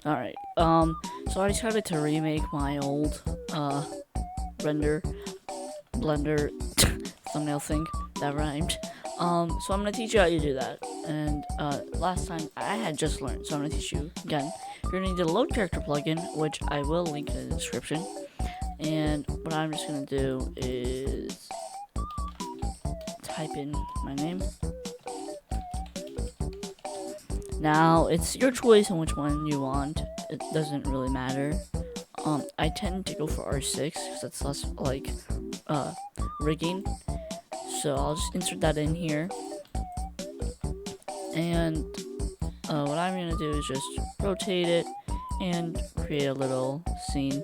Alright, so I decided to remake my old, render, blender, thumbnail thing, that rhymed. So I'm gonna teach you how to do that, and, last time I had just learned, so I'm gonna teach you again. You're gonna need the load character plugin, which I will link in the description, and what I'm just gonna do is type in my name. Now, it's your choice on which one you want. It doesn't really matter. I tend to go for R6 because that's less like rigging. So I'll just insert that in here. And what I'm gonna do is just rotate it and create a little scene.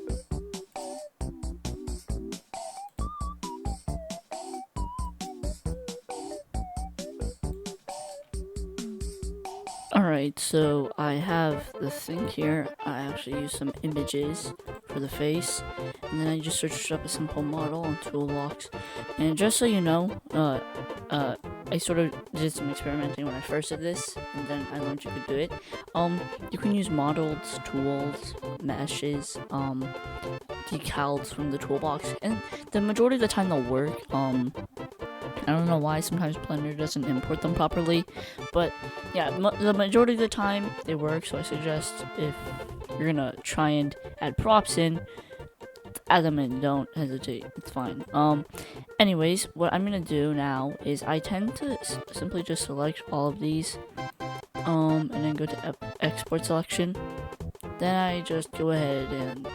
Alright, so I have the thing here. I actually use some images for the face, and then I just searched up a simple model on Toolbox. And just so you know, I sort of did some experimenting when I first did this, and then I learned you could do it. You can use models, tools, meshes, decals from the toolbox, and the majority of the time they'll work. I don't know why sometimes Blender doesn't import them properly, but yeah, the majority of the time they work, so I suggest if you're gonna try and add props in, add them in, don't hesitate, it's fine. Anyways, what I'm gonna do now is I tend to simply just select all of these, and then go to export selection. Then I just go ahead and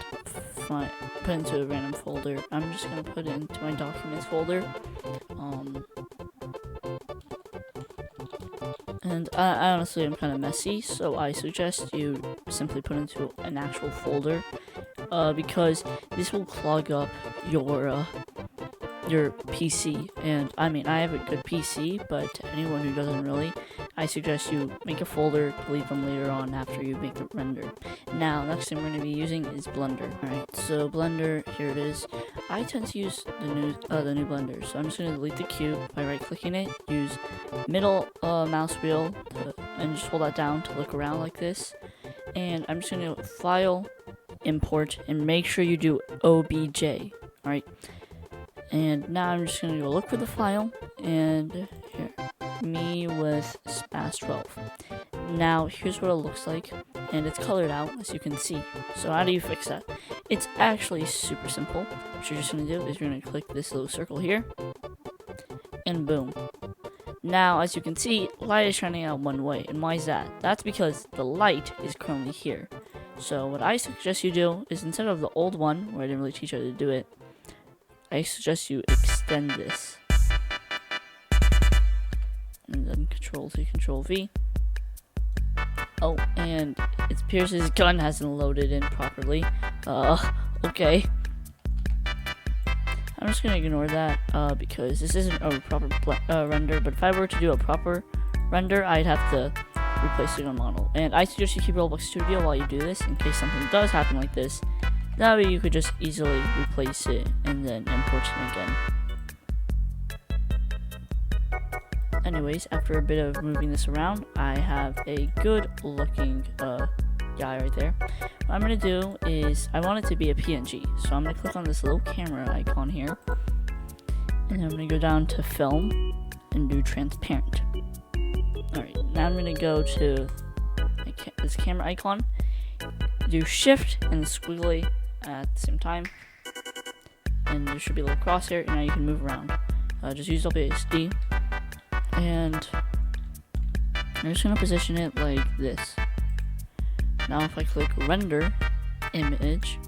put into a random folder. I'm just gonna put it into my documents folder. And I honestly am kind of messy, so I suggest you simply put into an actual folder, because this will clog up your PC. And I mean, I have a good PC, but to anyone who doesn't really, I suggest you make a folder, delete them later on after you make the render. Now, next thing we're going to be using is Blender. Alright, so Blender, here it is. I tend to use the new Blender, so I'm just going to delete the cube by right-clicking it, use middle mouse wheel, and just hold that down to look around like this. And I'm just going to File, Import, and make sure you do OBJ. Alright, and now I'm just going to go look for the file, and here, me with SPAS 12. Now, here's what it looks like, and it's colored out, as you can see. So how do you fix that? It's actually super simple. What you're just going to do is you're going to click this little circle here, and boom. Now, as you can see, light is shining out one way, and why is that? That's because the light is currently here. So what I suggest you do is, instead of the old one, where I didn't really teach you how to do it, I suggest you extend this. And then Control-C, Control-V. Oh, and it appears his gun hasn't loaded in properly. Okay. I'm just gonna ignore that, because this isn't a proper render, but if I were to do a proper render, I'd have to replace the gun model. And I suggest you keep Roblox Studio while you do this, in case something does happen like this. That way you could just easily replace it and then import it again. Anyways, after a bit of moving this around, I have a good looking guy right there. What I'm going to do is, I want it to be a PNG, so I'm going to click on this little camera icon here, and I'm going to go down to film and do transparent. Alright, now I'm going to go to this camera icon, do shift and squiggly at the same time, and there should be a little crosshair, and now you can move around. Just use WASD, and I'm just going to position it like this. Now if I click render image,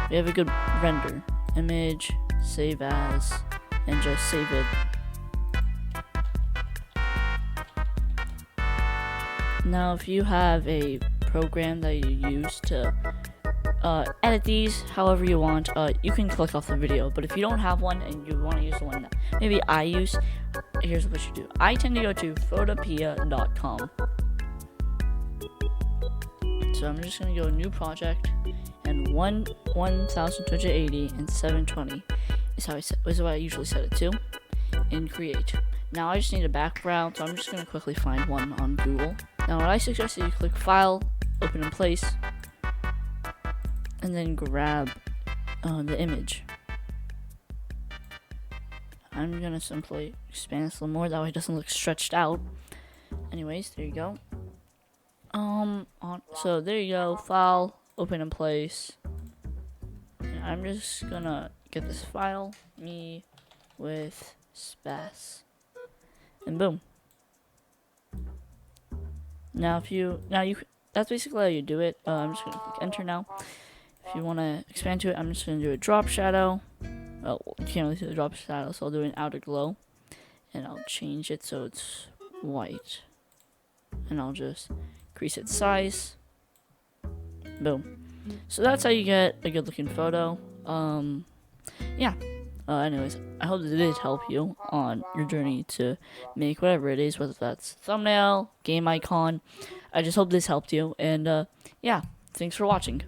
we have a good render image, save as, and just save it. Now if you have a program that you use to edit these however you want, you can click off the video. But if you don't have one and you want to use the one that maybe I use, here's what you do. I tend to go to photopea.com. So I'm just going to go new project, and 1280 and 720 is what I usually set it to, and create. Now I just need a background, so I'm just going to quickly find one on Google Now what I suggest is you click File, Open in Place, and then grab the image. I'm gonna simply expand this a little more, that way it doesn't look stretched out. Anyways, there you go. So there you go, File, Open in Place. And I'm just gonna get this file, me with space, and boom. Now that's basically how you do it. I'm just gonna click enter now. If you want to expand to it, I'm just gonna do a drop shadow. Well, you can't really see the drop shadow, so I'll do an outer glow, and I'll change it so it's white, and I'll just increase its size. Boom. So that's how you get a good looking photo. Yeah. Anyways, I hope it did help you on your journey to make whatever it is, whether that's thumbnail, game icon. I just hope this helped you, and yeah, thanks for watching.